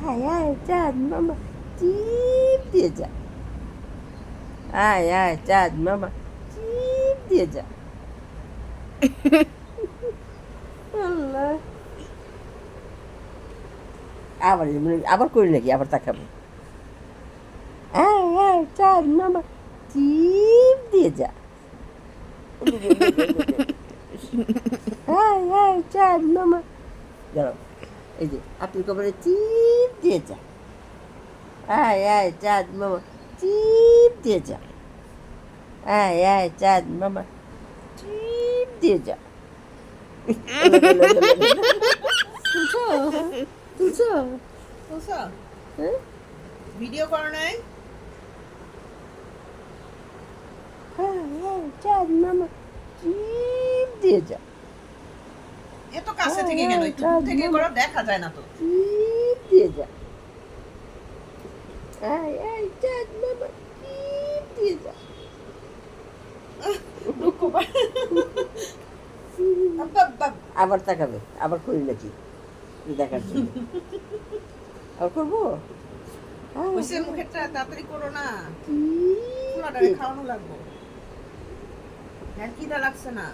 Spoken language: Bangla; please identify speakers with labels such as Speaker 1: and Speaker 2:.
Speaker 1: আয় আয় চাঁদ মামা চিপ দিয়ে যা, আয় আয় চাঁদ মামা চিপ দিয়ে যা। আল্লাহ, আবার আবার করি নাকি, আবার তাকাবো। আয় আয় চাঁদ মামা চিপ দিয়ে যা, আয় আয় চাঁদ মামা। দাঁড়াও, এই যে আপনি কবরে চিপ দিয়ে যা, আয় আয় চাঁদ মামা চিপ দিয়ে যা, আয় আয় চাঁদ মামা চিপ দিয়ে যা। তুলছো তুলছো
Speaker 2: বুঝছো?
Speaker 1: হ্যাঁ
Speaker 2: ভিডিও করো নাই?
Speaker 1: চাঁদ মামা চিপ দিয়ে যা,
Speaker 2: এত কাছে থেকে কেন? একটু দূর থেকে করো, দেখা যায় না তো।
Speaker 1: চিপ দিয়ে যা, আয় আয় চাঁদ মামা চিপ দিয়ে যা।
Speaker 2: দুঃখ পায়। আব্বা, আব্বা।
Speaker 1: আবার তাকাবে, আবার করি নাকি দেখার জন্য। আবার করবো।
Speaker 2: হইছে, মুখেরটা তাড়াতাড়ি করো না,
Speaker 1: চিপ
Speaker 2: পোলাটারে খাওয়ানো লাগবো। হ্যাঁ, খিদা লাগছে না?